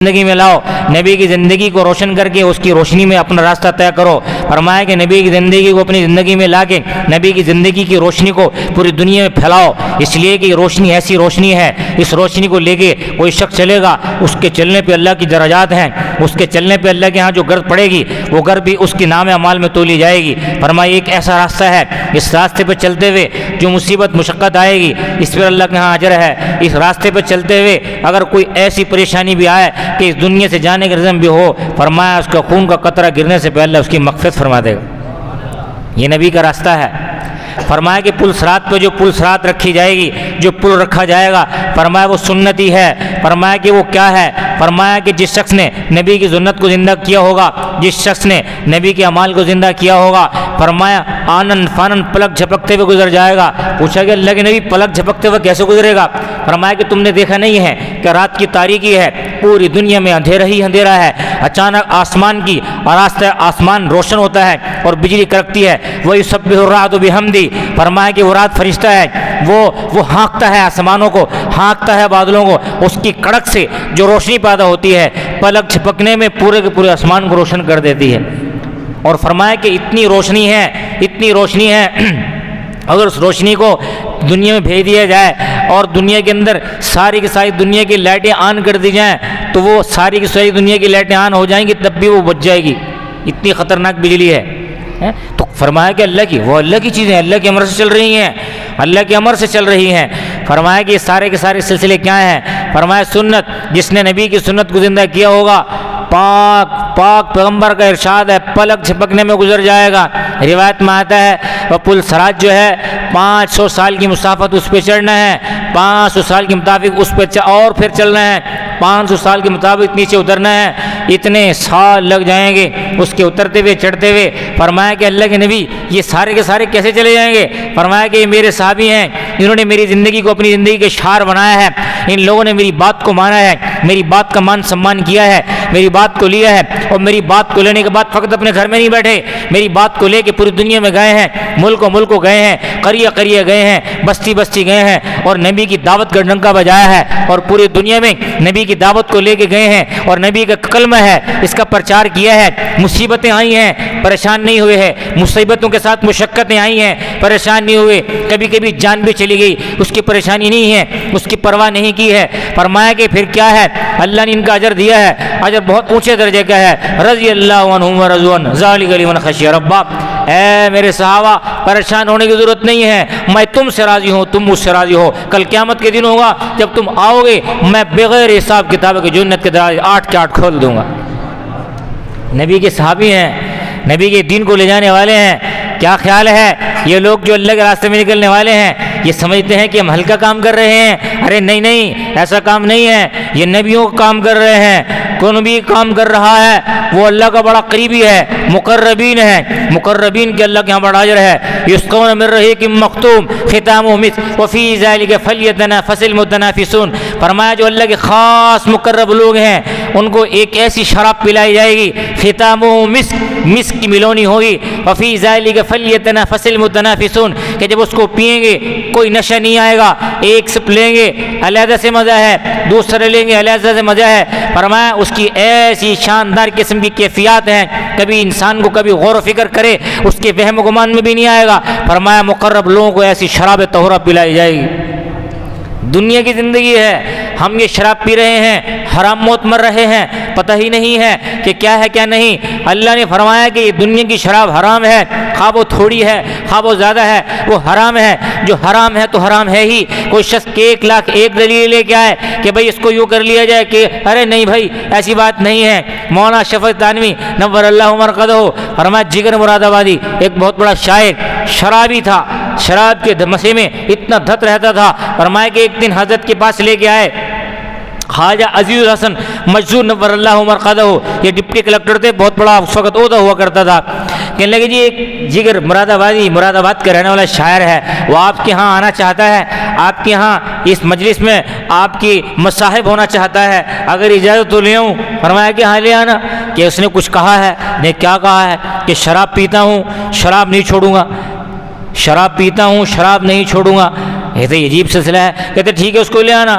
ज़िंदगी में लाओ, नबी की ज़िंदगी को रोशन करके उसकी रोशनी में अपना रास्ता तय करो। फरमाया कि नबी की ज़िंदगी को अपनी ज़िंदगी में ला के नबी की ज़िंदगी की रोशनी को पूरी दुनिया में फैलाओ, इसलिए कि रोशनी ऐसी रोशनी है, इस रोशनी को लेके कोई शख्स चलेगा, उसके चलने पे अल्लाह की दराजात हैं, उसके चलने पे अल्लाह के यहाँ जो गर्द पड़ेगी वो गर्द भी उसकी नाम अमाल में तोली जाएगी। फरमाया एक ऐसा रास्ता है, इस रास्ते पर चलते हुए जो मुसीबत मुशक्क़त आएगी इस पर अल्लाह के यहाँ अजर है। इस रास्ते पर चलते हुए अगर कोई ऐसी परेशानी भी आए कि इस दुनिया से जाने का रिज़्म भी हो, फरमाया उसका खून का कतरा गिरने से पहले उसकी मग़फ़िरत फरमा देगा। ये नबी का रास्ता है। फरमाया कि पुल सरात पर जो पुल सरात रखी जाएगी, जो पुल रखा जाएगा, फरमाया वो सुन्नती है। फरमाया कि वो क्या है? फरमाया कि जिस शख्स ने नबी की सुन्नत को ज़िंदा किया होगा, जिस शख्स ने नबी के अमाल को ज़िंदा किया होगा, फरमाया आनन फानन पलक झपकते हुए गुजर जाएगा। पूछा कि अल्लाह के नबी पलक झपकते हुए कैसे गुजरेगा? फरमाया कि तुमने देखा नहीं है कि रात की तारीकी है, पूरी दुनिया में अंधेरा ही अंधेरा है, अचानक आसमान की आरास्ता आसमान रोशन होता है और बिजली कड़कती है, वही सब रात बिहम्दी। फरमाया कि वो रात फरिश्ता है, वो हाँकता है आसमानों को, हाँकता है बादलों को, उसकी कड़क से जो रोशनी पैदा होती है पलक झपकने में पूरे के पूरे आसमान को रोशन कर देती है। और फरमाया कि इतनी रोशनी है, इतनी रोशनी है, अगर उस रोशनी को दुनिया में भेज दिया जाए और दुनिया के अंदर सारी की सारी दुनिया की लाइटें ऑन कर दी जाएं तो वो सारी की सारी दुनिया की लाइटें ऑन हो जाएंगी, तब भी वो बुझ जाएगी, इतनी ख़तरनाक बिजली है। तो फरमाया कि अल्लाह की वो अल्लाह की चीज़ें अल्लाह के अमर से चल रही हैं, अल्लाह के अमर से चल रही हैं। फरमाया कि ये सारे के सारे सिलसिले क्या हैं? फरमाया सुन्नत, जिसने नबी की सुन्नत को ज़िंदा किया होगा, पाक पाक पैगम्बर का इरशाद है पलक झपकने में गुजर जाएगा। रिवायत में आता है वह पुल सराज जो है 500 साल की मुसाफत उस पर चढ़ना है, 500 साल के मुताबिक उस पर और फिर चलना है, 500 साल के मुताबिक नीचे उतरना है, इतने साल लग जाएंगे उसके उतरते हुए चढ़ते हुए। फरमाया कि अल्लाह के नबी ये सारे के सारे कैसे चले जाएंगे? फरमाया कि ये मेरे साहबी हैं, इन्होंने मेरी ज़िंदगी को अपनी ज़िंदगी के शार बनाया है, इन लोगों ने मेरी बात को माना है, मेरी बात का मान सम्मान किया है, मेरी बात को लिया है, और मेरी बात को लेने के बाद फ़कत अपने घर में नहीं बैठे, मेरी बात को लेके पूरी दुनिया में गए हैं, मुल्कों गए हैं, करिया गए हैं, बस्ती गए हैं और नबी की दावत का डंका बजाया है और पूरी दुनिया में नबी की दावत को लेके गए हैं और नबी का कलमा है इसका प्रचार किया है। मुसीबतें आई हैं, परेशान नहीं हुए हैं, मुसीबतों के साथ मुशक्क़तें आई हैं, परेशान नहीं हुए, कभी कभी जान भी चली गई, उसकी परेशानी नहीं है, उसकी परवाह नहीं की है। फरमाया कि फिर क्या है? अल्लाह ने इनका अजर दिया है, अजर बहुत ऊँचे दर्जे का है। रज़ी अल्लाहु अन्हुम व रज़ू अन्हु ज़ालिका लिमन खशिया रब्बा। ऐ मेरे सहाबा, परेशान होने की ज़रूरत नहीं है, मैं तुमसे राज़ी हूँ, तुम मुझसे राज़ी हो। कल क़यामत के दिन होगा जब तुम आओगे, मैं बग़ैर हिसाब किताब के जन्नत के दरवाजे 8 के 8 खोल दूँगा। नबी के सहाबी हैं, नबी के दीन को ले जाने वाले हैं। क्या ख्याल है ये लोग जो अल्लाह के रास्ते में निकलने वाले हैं, ये समझते हैं कि हम हल्का काम कर रहे हैं? अरे नहीं, ऐसा काम नहीं है, ये नबियों का काम कर रहे हैं। कौन भी काम कर रहा है वो अल्लाह का बड़ा करीबी है, मुकर्रबीन है, मुकर्रबीन के अल्लाह के यहाँ बड़ा अजर है। युस्क़ौन मिन रहीक़िम मख़्तूम ख़ितामुहु मिस्क व फ़ी ज़ालिका फ़ल्यतनाफ़सिल मुतनाफ़िसून। फरमाया जो अल्लाह के ख़ास मुकर्रब लोग हैं उनको एक ऐसी शराब पिलाई जाएगी, ख़ितामुहु मिस्क, मिस्क की मिलोनी होगी, व फ़ी ज़ालिका फ़ल्यतनाफ़सिल मुतनाफ़िसून, कि जब उसको पिएंगे कोई नशा नहीं आएगा, एक सिप लेंगे अलहदा से मज़ा है, दूसरे लेंगे अलहदा से मज़ा है। फरमाया उसकी ऐसी शानदार किस्म की कैफियत हैं, कभी इंसान को कभी गौर फिक्र करे उसके वहम गुमान में भी नहीं आएगा। फरमाया मुकर्रब लोगों को ऐसी शराब तोहरा पिलाई जाएगी। दुनिया की ज़िंदगी है, हम ये शराब पी रहे हैं, हराम मौत मर रहे हैं, पता ही नहीं है कि क्या है क्या नहीं। अल्लाह ने फरमाया कि ये दुनिया की शराब हराम है, खा वो थोड़ी है खा वो ज़्यादा है, वो हराम है। जो हराम है तो हराम है ही। कोई शख्स के 1,01,000 दलील लेके आए कि भाई इसको यूँ कर लिया जाए कि अरे नहीं भाई ऐसी बात नहीं है। मौलाना शफ़क़त तानवी नव्वरल्लाहु मरक़दहु फरमाया, जिगर मुरादाबादी एक बहुत बड़ा शायर शराबी था, शराब के नशे में इतना धत रहता था। फरमाया कि एक दिन हज़रत के पास लेके आए ख्वाजा अजीज़ुल हसन मजदूर नव्वरल्लाहु मरक़दहु, ये डिप्टी कलेक्टर थे, बहुत बड़ा उस वक्त ओहदा हुआ करता था। कहने लगे जी एक जिगर मुरादाबादी, मुरादाबाद का रहने वाला शायर है, वो आपके यहाँ आना चाहता है, आपके यहाँ इस मजलिस में आपकी मसाहिब होना चाहता है, अगर इजाज़त तो ले आऊँ? फरमाया कि हाँ ले आना। कि उसने कुछ कहा है? ने क्या कहा है कि शराब पीता हूँ, शराब नहीं छोड़ूंगा, शराब पीता हूँ, शराब नहीं छोड़ूंगा। ये तो अजीब सिलसिला है। कहते ठीक है उसको ले आना।